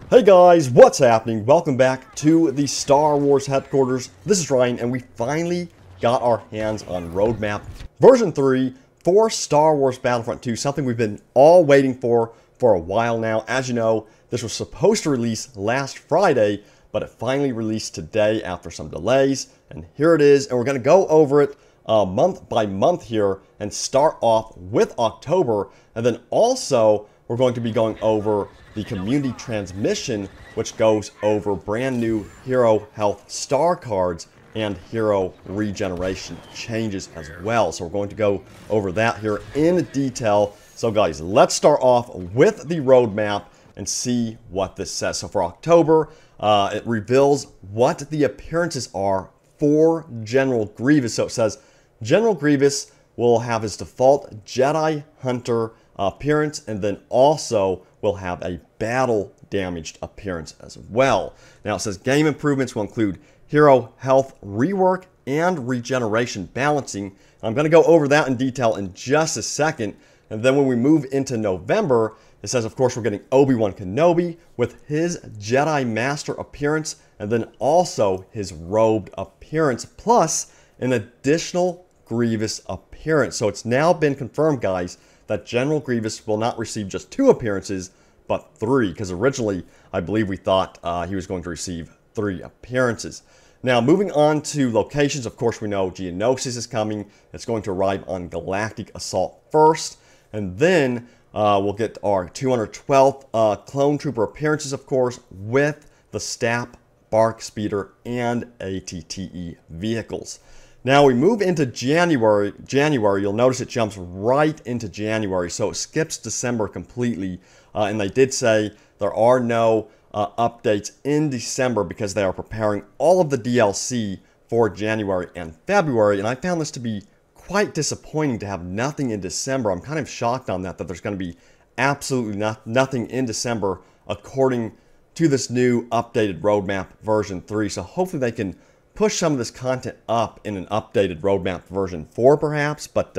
Hey guys, what's happening? Welcome back to the Star Wars headquarters. This is Ryan, and we finally got our hands on Roadmap version 3 for Star Wars Battlefront 2, something we've been all waiting for a while now. As you know, this was supposed to release last Friday, but it finally released today after some delays, and here it is, and we're going to go over it month by month here and start off with October, and then also we're going to be going over the community transmission, which goes over brand new hero health star cards and hero regeneration changes as well. So we're going to go over that here in detail. So guys, let's start off with the roadmap and see what this says. So for October, it reveals what the appearances are for General Grievous. So it says General Grievous will have his default Jedi Hunter appearance, and then also will have a battle damaged appearance as well. Now it says game improvements will include hero health rework and regeneration balancing. I'm going to go over that in detail in just a second. And then when we move into November, it says of course we're getting Obi-Wan Kenobi with his Jedi Master appearance, and then also his robed appearance, plus an additional Grievous appearance. So it's now been confirmed, guys, that General Grievous will not receive just 2 appearances, but 3, because originally I believe we thought he was going to receive 3 appearances. Now moving on to locations, of course we know Geonosis is coming. It's going to arrive on Galactic Assault first, and then we'll get our 212th Clone Trooper appearances, of course, with the STAP, Bark Speeder, and ATTE vehicles. Now we move into January, you'll notice it jumps right into January, so it skips December completely. And they did say there are no updates in December because they are preparing all of the DLC for January and February. And I found this to be quite disappointing to have nothing in December. I'm kind of shocked on that there's going to be absolutely nothing in December according to this new updated roadmap version 3. So hopefully they can push some of this content up in an updated roadmap version 4 perhaps. But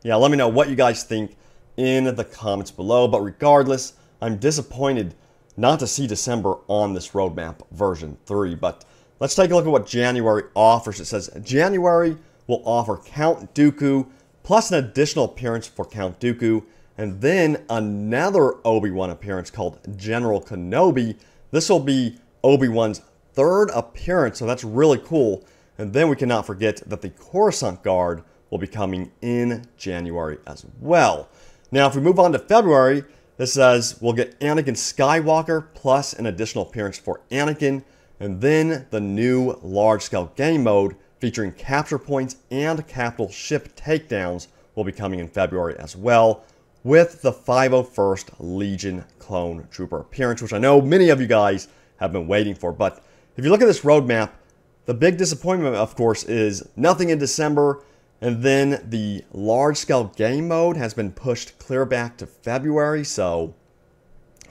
yeah, let me know what you guys think in the comments below. But regardless, I'm disappointed not to see December on this roadmap version 3. But let's take a look at what January offers. It says January will offer Count Dooku plus an additional appearance for Count Dooku, and then another Obi-Wan appearance called General Kenobi. This will be Obi-Wan's 3rd appearance, so that's really cool. And then we cannot forget that the Coruscant Guard will be coming in January as well. Now if we move on to February, this says we'll get Anakin Skywalker plus an additional appearance for Anakin, and then the new large-scale game mode featuring capture points and capital ship takedowns will be coming in February as well, with the 501st Legion Clone Trooper appearance, which I know many of you guys have been waiting for. But if you look at this roadmap, the big disappointment, of course, is nothing in December, and then the large-scale game mode has been pushed clear back to February. So,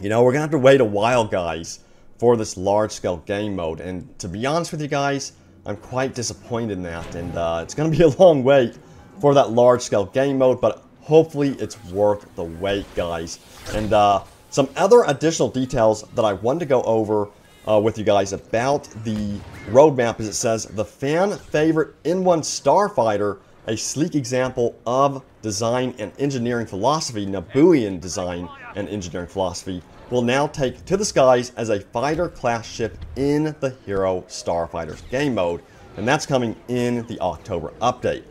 you know, we're going to have to wait a while, guys, for this large-scale game mode. And to be honest with you guys, I'm quite disappointed in that. And it's going to be a long wait for that large-scale game mode, but hopefully it's worth the wait, guys. And some other additional details that I wanted to go over with you guys about the roadmap is it says the fan favorite N1 Starfighter, a sleek example of design and engineering philosophy, Nabooian design and engineering philosophy, will now take to the skies as a fighter class ship in the Hero Starfighters game mode, and that's coming in the October update.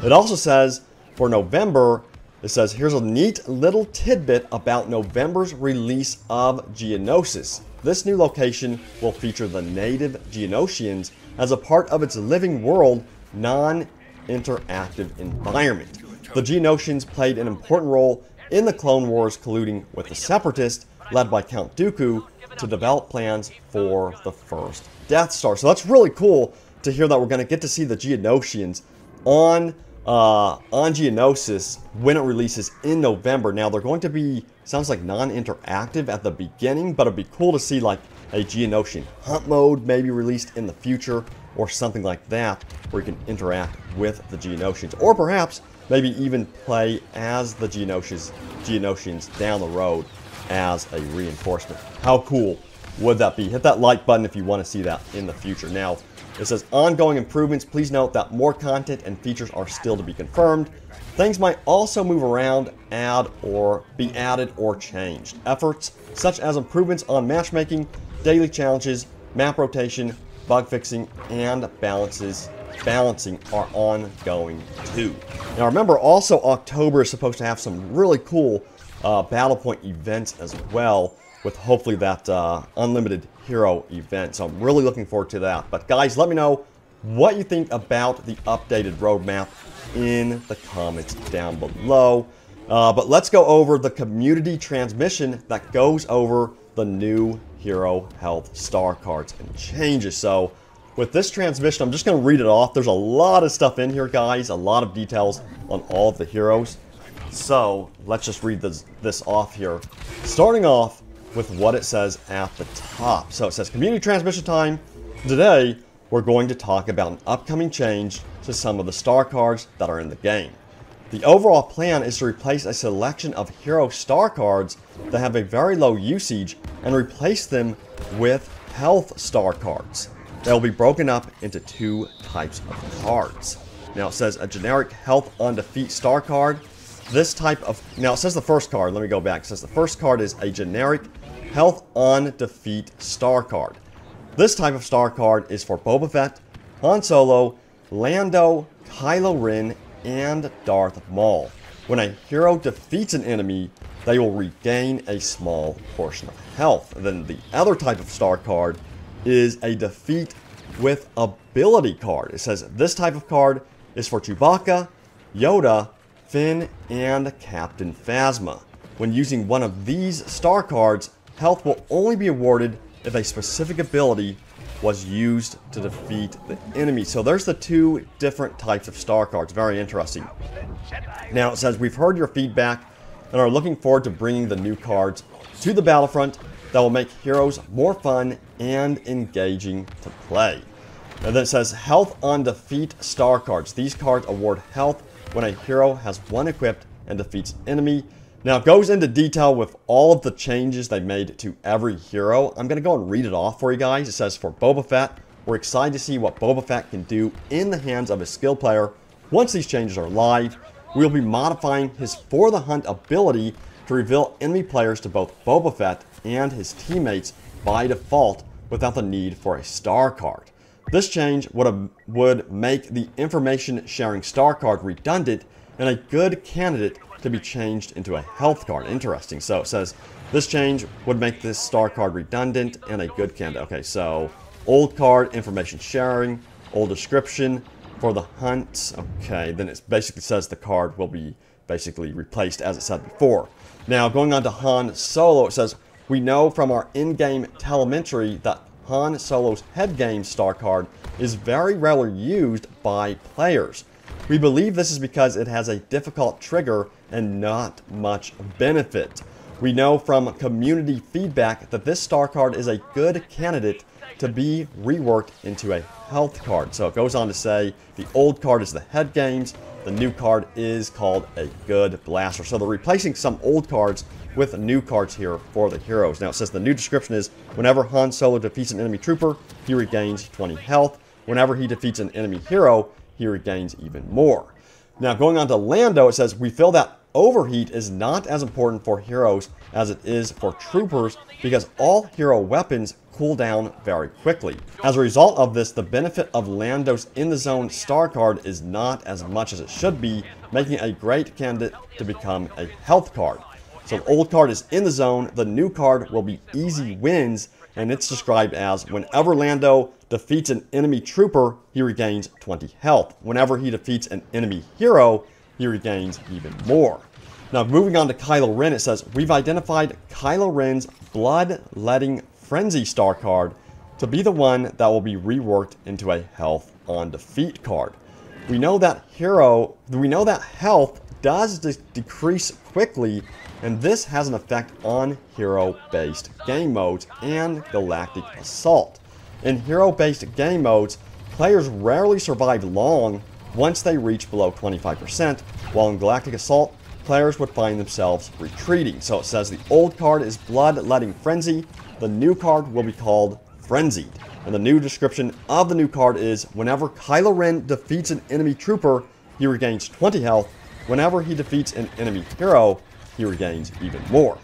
It also says for November, it says here's a neat little tidbit about November's release of Geonosis. This new location will feature the native Geonosians as a part of its living world, non-interactive environment. The Geonosians played an important role in the Clone Wars, colluding with the Separatists, led by Count Dooku, to develop plans for the first Death Star. So that's really cool to hear that we're going to get to see the Geonosians on Geonosis when it releases in November. Now they're going to be, sounds like non-interactive at the beginning, but it'd be cool to see like a Geonosian hunt mode maybe released in the future or something like that where you can interact with the Geonosians, or perhaps maybe even play as the Geonosians down the road as a reinforcement. How cool would that be? Hit that like button if you want to see that in the future. Now, it says ongoing improvements. Please note that more content and features are still to be confirmed. Things might also move around, be added or changed. Efforts such as improvements on matchmaking, daily challenges, map rotation, bug fixing, and balancing are ongoing too. Now remember, also October is supposed to have some really cool Battle Point events as well, with hopefully that unlimited hero event. So I'm really looking forward to that. But guys, let me know what you think about the updated roadmap in the comments down below. But let's go over the community transmission that goes over the new hero health star cards and changes. So with this transmission, I'm just going to read it off. There's a lot of stuff in here, guys, a lot of details on all of the heroes. So let's just read this off here, starting off with what it says at the top. So it says community transmission time. Today we're going to talk about an upcoming change to some of the star cards that are in the game. The overall plan is to replace a selection of hero star cards that have a very low usage and replace them with health star cards. They will be broken up into two types of cards. Now it says a generic health on defeat star card. This type of, now it says the first card, let me go back. It says the first card is a generic health on defeat star card. This type of star card is for Boba Fett, Han Solo, Lando, Kylo Ren, and Darth Maul. When a hero defeats an enemy, they will regain a small portion of health. And then the other type of star card is a defeat with ability card. It says this type of card is for Chewbacca, Yoda, Finn, and Captain Phasma. When using one of these star cards, health will only be awarded if a specific ability was used to defeat the enemy. So there's the two different types of star cards. Very interesting. Now it says, we've heard your feedback and are looking forward to bringing the new cards to the Battlefront that will make heroes more fun and engaging to play. And then it says health on defeat star cards. These cards award health when a hero has one equipped and defeats an enemy. Now it goes into detail with all of the changes they made to every hero. I'm going to go and read it off for you guys. It says for Boba Fett, we're excited to see what Boba Fett can do in the hands of a skilled player. Once these changes are live, we'll be modifying his For the Hunt ability to reveal enemy players to both Boba Fett and his teammates by default without the need for a star card. This change would make the information sharing star card redundant and a good candidate to be changed into a health card. Interesting. So it says this change would make this star card redundant and a good candidate. Okay, so old card, information sharing, old description for the hunt. Okay, then it basically says the card will be basically replaced as it said before. Now going on to Han Solo, it says we know from our in-game telemetry that Han Solo's head game star card is very rarely used by players. We believe this is because it has a difficult trigger and not much benefit. We know from community feedback that this star card is a good candidate to be reworked into a health card. So it goes on to say the old card is the head games, the new card is called a good blaster. So they're replacing some old cards with new cards here for the heroes. Now it says the new description is whenever Han Solo defeats an enemy trooper, he regains 20 health. Whenever he defeats an enemy hero, he regains even more. Now going on to Lando, it says we feel that overheat is not as important for heroes as it is for troopers because all hero weapons cool down very quickly. As a result of this, the benefit of Lando's in the zone star card is not as much as it should be, making it a great candidate to become a health card. So the old card is in the zone, the new card will be easy wins, and it's described as whenever Lando defeats an enemy trooper, he regains 20 health. Whenever he defeats an enemy hero, he regains even more. Now moving on to Kylo Ren, it says we've identified Kylo Ren's Blood-Letting Frenzy star card to be the one that will be reworked into a health on defeat card. We know that health does decrease quickly, and this has an effect on hero-based game modes and Galactic Assault. In hero-based game modes, players rarely survive long once they reach below 25%, while in Galactic Assault, players would find themselves retreating. So it says the old card is Blood-Letting Frenzy. the new card will be called Frenzied. And the new description of the new card is, whenever Kylo Ren defeats an enemy trooper, he regains 20 health. Whenever he defeats an enemy hero, he regains even more.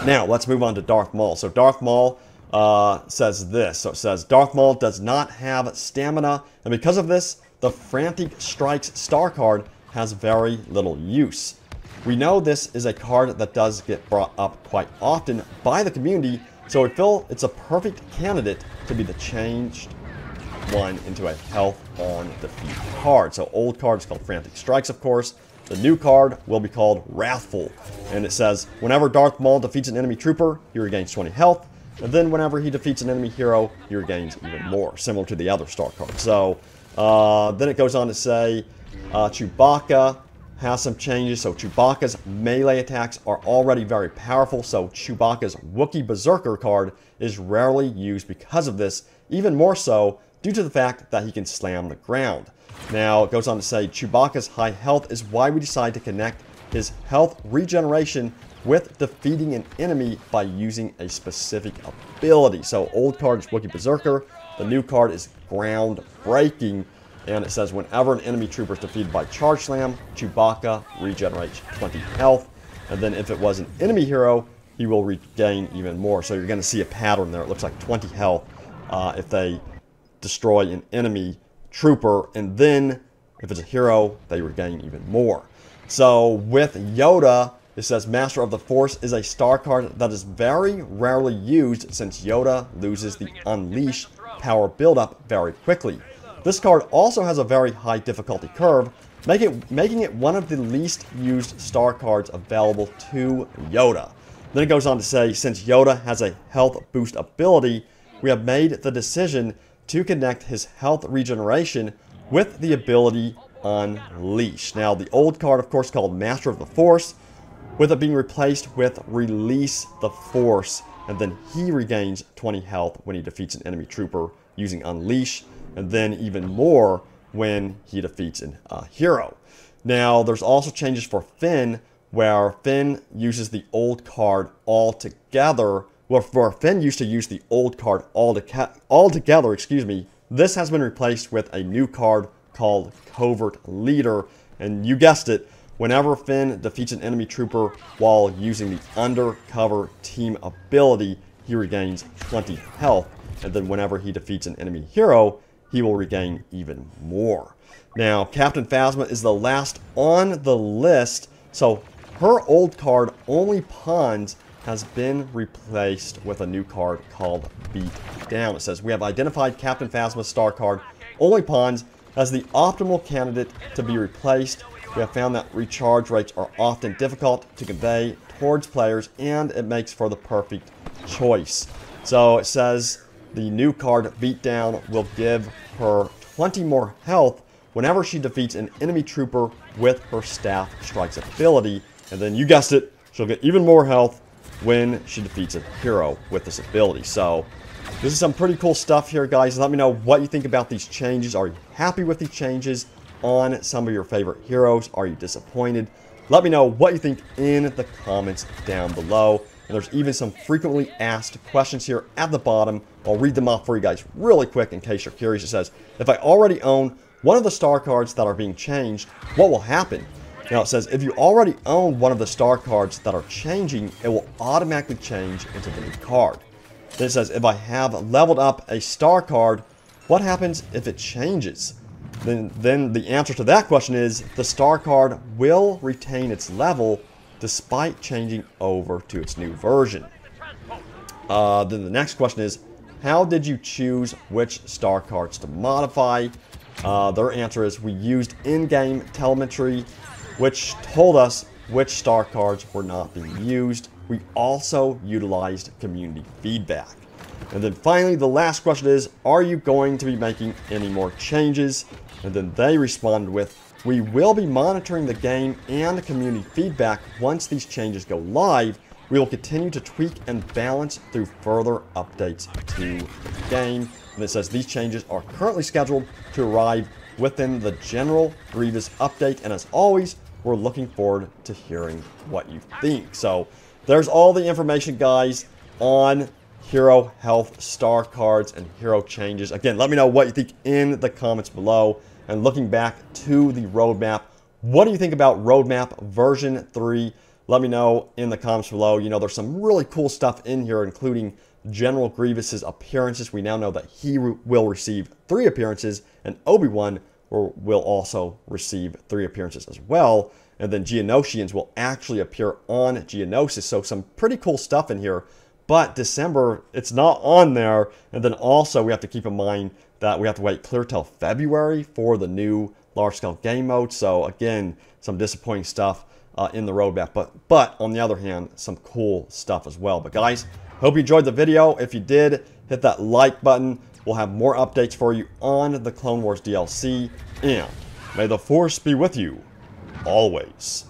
Now, let's move on to Darth Maul. So Darth Maul says this. So it says, Darth Maul does not have stamina, and because of this, the Frantic Strikes star card has very little use. We know this is a card that does get brought up quite often by the community, so I feel it's a perfect candidate to be the changed one into a health on defeat card. So old card is called Frantic Strikes, of course. The new card will be called Wrathful. And it says, whenever Darth Maul defeats an enemy trooper, he regains 20 health. And then whenever he defeats an enemy hero, he regains even more, similar to the other star cards. So then it goes on to say, Chewbacca has some changes. So Chewbacca's melee attacks are already very powerful. So Chewbacca's Wookiee Berserker card is rarely used because of this, even more so due to the fact that he can slam the ground. Now, it goes on to say, Chewbacca's high health is why we decide to connect his health regeneration with defeating an enemy by using a specific ability. So, old card is Wookiee Berserker. The new card is Groundbreaking. And it says, whenever an enemy trooper is defeated by Charge Slam, Chewbacca regenerates 20 health. And then if it was an enemy hero, he will regain even more. So, you're going to see a pattern there. It looks like 20 health if they destroy an enemy trooper, and then if it's a hero, they regain even more. So with Yoda, it says Master of the Force is a star card that is very rarely used since Yoda loses the Unleash power buildup very quickly. This card also has a very high difficulty curve, making it one of the least used star cards available to Yoda. Then it goes on to say, since Yoda has a health boost ability, we have made the decision to connect his health regeneration with the ability Unleash. Now, the old card, of course, called Master of the Force, with it being replaced with Release the Force, and then he regains 20 health when he defeats an enemy trooper using Unleash, and then even more when he defeats a hero. Now, there's also changes for Finn, where Finn uses the old card altogether. Well, where Finn used to use the old card altogether, this has been replaced with a new card called Covert Leader. And you guessed it, whenever Finn defeats an enemy trooper while using the Undercover Team ability, he regains 20 health. And then whenever he defeats an enemy hero, he will regain even more. Now, Captain Phasma is the last on the list, so her old card, Only Pawns, has been replaced with a new card called Beat Down. It says, we have identified Captain Phasma's star card, Only Pawns, as the optimal candidate to be replaced. We have found that recharge rates are often difficult to convey towards players, and it makes for the perfect choice. So it says the new card, Beat Down, will give her 20 more health whenever she defeats an enemy trooper with her Staff Strikes ability. And then you guessed it, she'll get even more health when she defeats a hero with this ability. So this is some pretty cool stuff here, guys. Let me know what you think about these changes. Are you happy with these changes on some of your favorite heroes? Are you disappointed? Let me know what you think in the comments down below. And there's even some frequently asked questions here at the bottom. I'll read them off for you guys really quick in case you're curious. It says, if I already own one of the star cards that are being changed, what will happen? Now it says, if you already own one of the star cards that are changing, it will automatically change into the new card. Then it says, if I have leveled up a star card, what happens if it changes? Then the answer to that question is, the star card will retain its level despite changing over to its new version. Then the next question is, how did you choose which star cards to modify? Their answer is, we used in-game telemetry, which told us which star cards were not being used. We also utilized community feedback. And then finally, the last question is, are you going to be making any more changes? And then they responded with, we will be monitoring the game and community feedback. Once these changes go live, we will continue to tweak and balance through further updates to the game. And it says these changes are currently scheduled to arrive within the general Grievous update. And as always, we're looking forward to hearing what you think. So there's all the information, guys, on hero health, star cards, and hero changes. Again, let me know what you think in the comments below. And looking back to the roadmap, what do you think about roadmap version 3? Let me know in the comments below. You know, there's some really cool stuff in here, including General Grievous's appearances. We now know that he will receive 3 appearances, and Obi-Wan will also receive 3 appearances as well. And then Geonosians will actually appear on Geonosis. So some pretty cool stuff in here. But December, it's not on there. And then also we have to keep in mind that we have to wait clear till February for the new large-scale game mode. So again, some disappointing stuff in the roadmap. But on the other hand, some cool stuff as well. But guys, hope you enjoyed the video. If you did, hit that like button. We'll have more updates for you on the Clone Wars DLC. And may the Force be with you always.